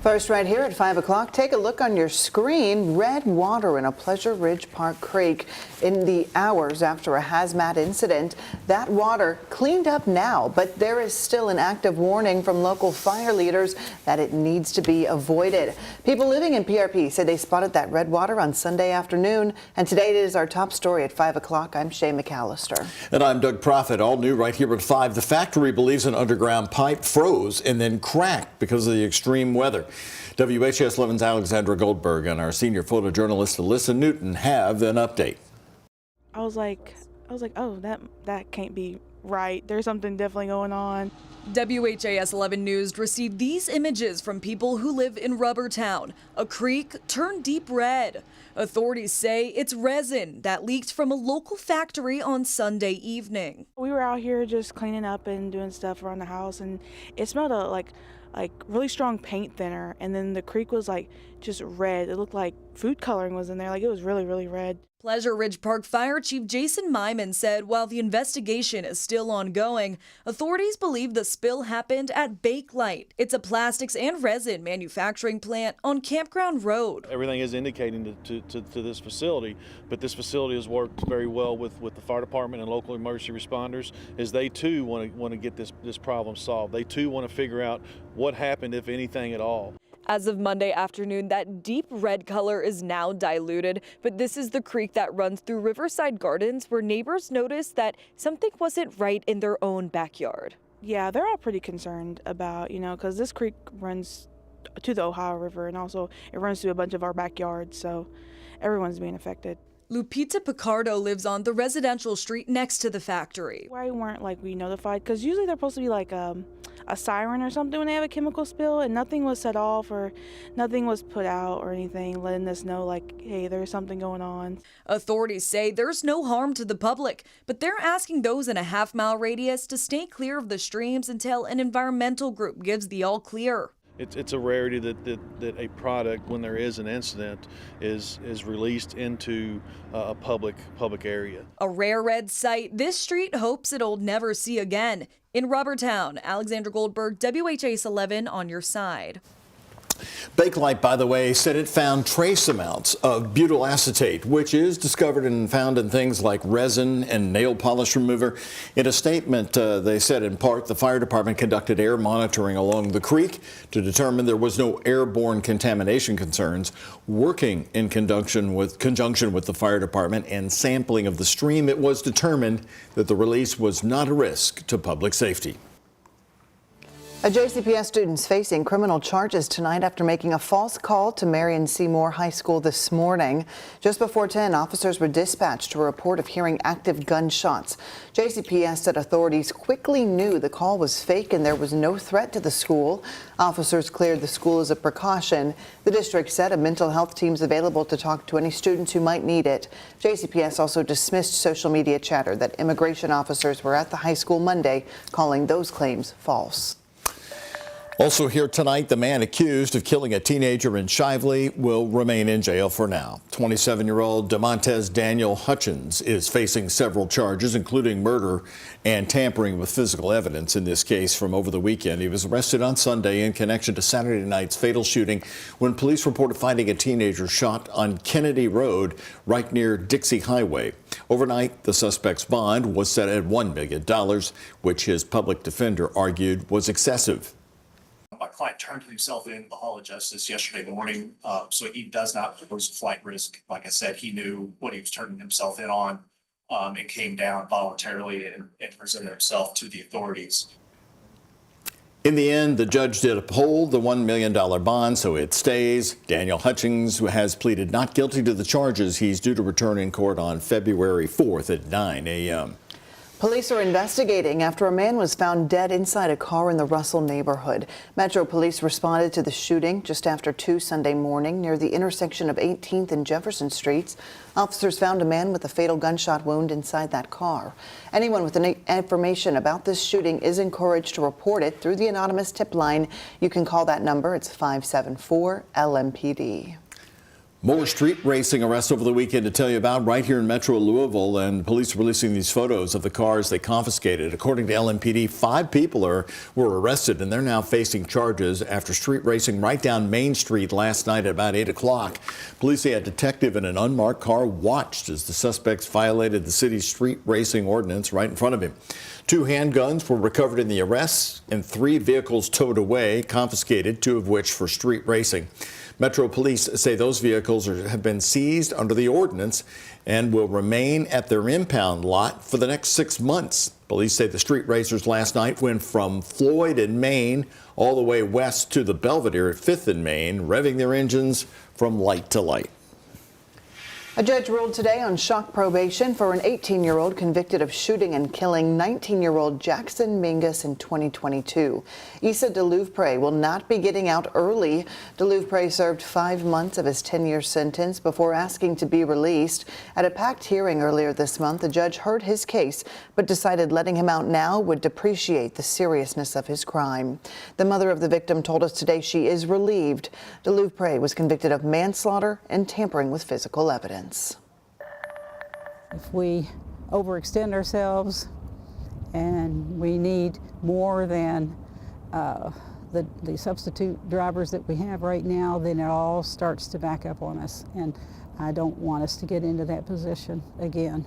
First, right here at 5 o'clock, take a look on your screen. Red water in a Pleasure Ridge Park creek in the hours after a hazmat incident. That water cleaned up now, but there is still an active warning from local fire leaders that it needs to be avoided. People living in PRP say they spotted that red water on Sunday afternoon. And today it is our top story at 5 o'clock. I'm Shay McAllister. And I'm Doug Proffitt. All new right here at 5. The factory believes an underground pipe froze and then cracked because of the extreme weather. WHAS11's Alexandra Goldberg and our senior photojournalist Alyssa Newton have an update. I was like, oh, that can't be right. There's something definitely going on. WHAS11 News received these images from people who live in Rubbertown. A creek turned deep red. Authorities say it's resin that leaked from a local factory on Sunday evening. We were out here just cleaning up and doing stuff around the house, and it smelled like really strong paint thinner, and then the creek was like just red. It looked like food coloring was in there. Like it was really, really red. Pleasure Ridge Park Fire Chief Jason Myman said while the investigation is still ongoing, authorities believe the spill happened at Bakelite. It's a plastics and resin manufacturing plant on Campground Road. Everything is indicating to this facility, but this facility has worked very well with the fire department and local emergency responders, as they too want to get this problem solved. They too want to figure out what happened, if anything at all. As of Monday afternoon, that deep red color is now diluted, but this is the creek that runs through Riverside Gardens, where neighbors noticed that something wasn't right in their own backyard. Yeah, they're all pretty concerned about, because this creek runs to the Ohio River, and also it runs through a bunch of our backyards, so everyone's being affected. Lupita Picardo lives on the residential street next to the factory. Why weren't we notified? Because usually they're supposed to be like a siren or something when they have a chemical spill, and nothing was set off or nothing was put out or anything letting us know hey, there's something going on. Authorities say there's no harm to the public, but they're asking those in a half-mile radius to stay clear of the streams until an environmental group gives the all clear. It's a rarity that a product, when there is an incident, is released into a public area. A rare red sight this street hopes it'll never see again. In Rubbertown, Alexandra Goldberg, WHAS11 on your side. Bakelite, by the way, said it found trace amounts of butyl acetate, which is discovered and found in things like resin and nail polish remover. In a statement, they said in part the fire department conducted air monitoring along the creek to determine there was no airborne contamination concerns. Working in conjunction with the fire department and sampling of the stream, it was determined that the release was not a risk to public safety. A JCPS student's facing criminal charges tonight after making a false call to Marion Seymour High School this morning. Just before 10, officers were dispatched to a report of hearing active gunshots. JCPS said authorities quickly knew the call was fake and there was no threat to the school. Officers cleared the school as a precaution. The district said a mental health team is available to talk to any students who might need it. JCPS also dismissed social media chatter that immigration officers were at the high school Monday, calling those claims false. Also here tonight, the man accused of killing a teenager in Shively will remain in jail for now. 27-year-old DeMontez Daniel Hutchins is facing several charges, including murder and tampering with physical evidence in this case from over the weekend. He was arrested on Sunday in connection to Saturday night's fatal shooting when police reported finding a teenager shot on Kennedy Road right near Dixie Highway. Overnight, the suspect's bond was set at $1 million, which his public defender argued was excessive. My client turned himself in the Hall of Justice yesterday morning, so he does not pose a flight risk. Like I said, he knew what he was turning himself in on and came down voluntarily and presented himself to the authorities. In the end, the judge did uphold the $1 million bond, so it stays. Daniel Hutchins has pleaded not guilty to the charges. He's due to return in court on February 4th at 9 a.m. Police are investigating after a man was found dead inside a car in the Russell neighborhood. Metro Police responded to the shooting just after 2 Sunday morning near the intersection of 18th and Jefferson Streets. Officers found a man with a fatal gunshot wound inside that car. Anyone with any information about this shooting is encouraged to report it through the anonymous tip line. You can call that number. It's 574-LMPD. More street racing arrests over the weekend to tell you about right here in Metro Louisville, and police releasing these photos of the cars they confiscated. According to LMPD, 5 people were arrested, and they're now facing charges after street racing right down Main Street last night at about 8 o'clock. Police say a detective in an unmarked car watched as the suspects violated the city's street racing ordinance right in front of him. 2 handguns were recovered in the arrests and 3 vehicles towed away, confiscated, 2 of which for street racing. Metro Police say those vehicles have been seized under the ordinance and will remain at their impound lot for the next 6 months. Police say the street racers last night went from Floyd in Maine all the way west to the Belvedere at 5th and Main, revving their engines from light to light. A judge ruled today on shock probation for an 18-year-old convicted of shooting and killing 19-year-old Jackson Mingus in 2022. Issa DeLouvre will not be getting out early. DeLouvre served 5 months of his 10-year sentence before asking to be released. At a packed hearing earlier this month, the judge heard his case, but decided letting him out now would depreciate the seriousness of his crime. The mother of the victim told us today she is relieved. DeLouvre was convicted of manslaughter and tampering with physical evidence. If we overextend ourselves and we need more than the substitute drivers that we have right now, then it all starts to back up on us. And I don't want us to get into that position again.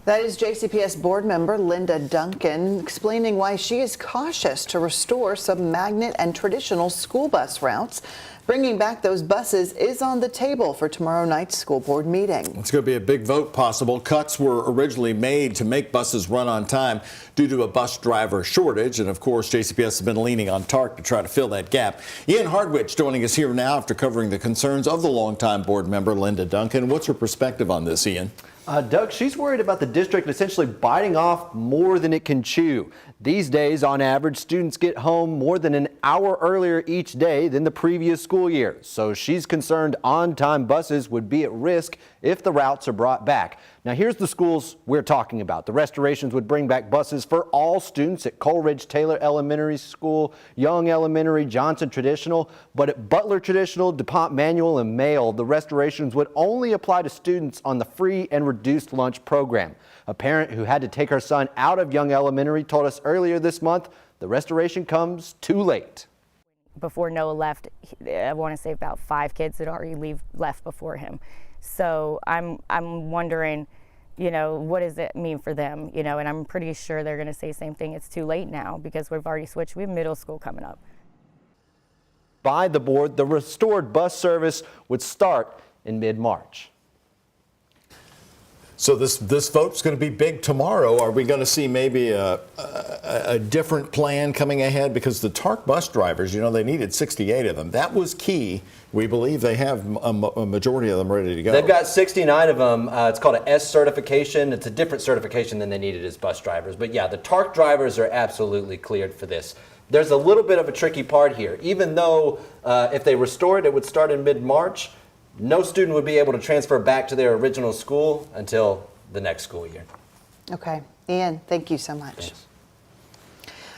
That is JCPS board member Linda Duncan explaining why she is cautious to restore some magnet and traditional school bus routes. Bringing back those buses is on the table for tomorrow night's school board meeting. It's going to be a big vote possible. Cuts were originally made to make buses run on time due to a bus driver shortage. And of course, JCPS has been leaning on TARC to try to fill that gap. Ian Hardwich joining us here now after covering the concerns of the longtime board member Linda Duncan. What's her perspective on this, Ian? Doug, she's worried about the district essentially biting off more than it can chew. These days, on average, students get home more than an hour earlier each day than the previous school year. So she's concerned on-time buses would be at risk if the routes are brought back. Now, here's the schools we're talking about. The restorations would bring back buses for all students at Coleridge Taylor Elementary School, Young Elementary, Johnson Traditional, but at Butler Traditional, DuPont Manual, and Mail, the restorations would only apply to students on the free and reduced lunch program. A parent who had to take her son out of Young Elementary told us earlier this month the restoration comes too late. Before Noah left, I want to say about 5 kids had already left before him. So I'm wondering, you know, what does it mean for them? You know, and I'm pretty sure they're going to say the same thing. It's too late now because we've already switched. We have middle school coming up. By the board, the restored bus service would start in mid-March. So this vote's going to be big tomorrow. Are we going to see maybe a different plan coming ahead? Because the TARC bus drivers, you know, they needed 68 of them. That was key. We believe they have a majority of them ready to go. They've got 69 of them. It's called an S certification. It's a different certification than they needed as bus drivers. But yeah, the TARC drivers are absolutely cleared for this. There's a little bit of a tricky part here. Even though if they restore it, it would start in mid-March. No student would be able to transfer back to their original school until the next school year. Okay. Ian, thank you so much. Thanks.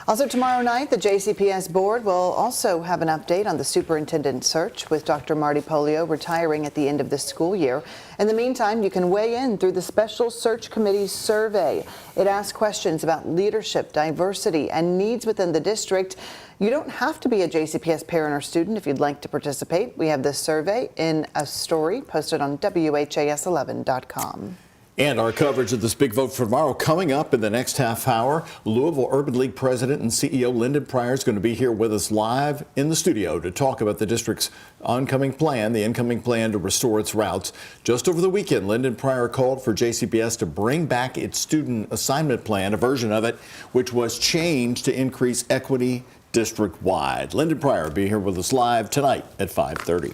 Also tomorrow night, the JCPS board will also have an update on the superintendent search with Dr. Marty Polio retiring at the end of the school year. In the meantime, you can weigh in through the Special Search Committee's survey. It asks questions about leadership, diversity, and needs within the district. You don't have to be a JCPS parent or student if you'd like to participate. We have this survey in a story posted on WHAS11.com. And our coverage of this big vote for tomorrow coming up in the next half hour. Louisville Urban League President and CEO Lyndon Pryor is going to be here with us live in the studio to talk about the district's oncoming plan, the incoming plan to restore its routes. Just over the weekend, Lyndon Pryor called for JCPS to bring back its student assignment plan, a version of it which was changed to increase equity district-wide. Lyndon Pryor will be here with us live tonight at 5:30.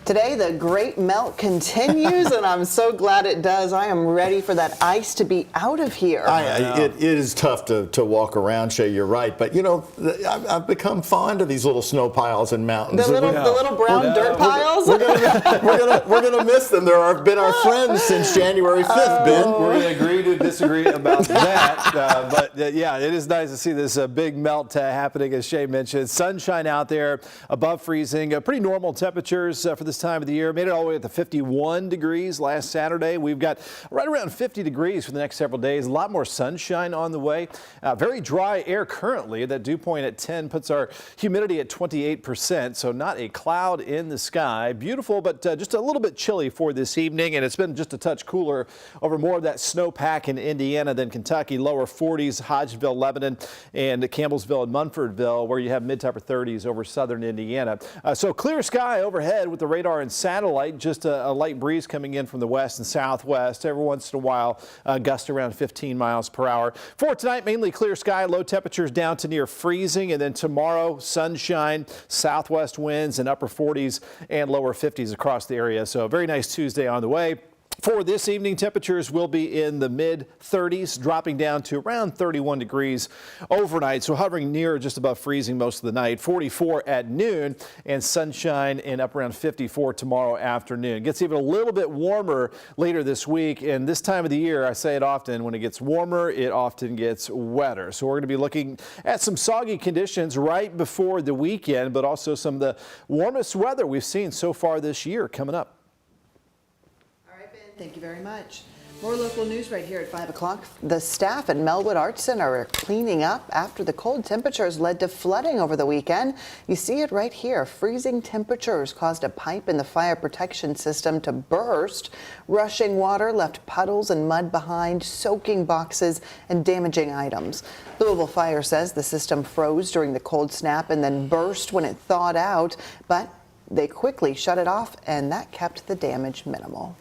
Today, the great melt continues, and I'm so glad it does. I am ready for that ice to be out of here. It is tough to walk around, Shay, you're right. But, you know, I've become fond of these little snow piles and mountains. The little brown dirt piles? We're gonna miss them. They've been our friends since January 5th, Ben. We're going to agree to disagree about that, but yeah, it is nice to see this big melt happening, as Shay mentioned. Sunshine out there, above freezing, pretty normal temperatures for this time of the year. Made it all the way up to 51 degrees last Saturday. We've got right around 50 degrees for the next several days. A lot more sunshine on the way. Very dry air currently. That dew point at 10 puts our humidity at 28%, so not a cloud in the sky. Beautiful, but just a little bit chilly for this evening, and it's been just a touch cooler over more of that snowpack in Indiana than Kentucky. Lower 40s, Hodgeville, Lebanon, and Campbellsville and Munfordville, where you have mid to upper 30s over southern Indiana. So clear sky overhead with the radar and satellite. Just a light breeze coming in from the west and southwest. Every once in a while, gust around 15 miles per hour. For tonight, mainly clear sky, low temperatures down to near freezing, and then tomorrow, sunshine, southwest winds, and upper 40s and lower 50s across the area. So a very nice Tuesday on the way. For this evening, temperatures will be in the mid 30s, dropping down to around 31 degrees overnight. So hovering near just above freezing most of the night. 44 at noon, and sunshine and up around 54 tomorrow afternoon. It gets even a little bit warmer later this week. And this time of the year, I say it often, when it gets warmer, it often gets wetter. So we're going to be looking at some soggy conditions right before the weekend, but also some of the warmest weather we've seen so far this year coming up. Thank you very much. More local news right here at 5 o'clock. The staff at Melwood Arts Center are cleaning up after the cold temperatures led to flooding over the weekend. You see it right here. Freezing temperatures caused a pipe in the fire protection system to burst. Rushing water left puddles and mud behind, soaking boxes and damaging items. Louisville Fire says the system froze during the cold snap and then burst when it thawed out, but they quickly shut it off, and that kept the damage minimal.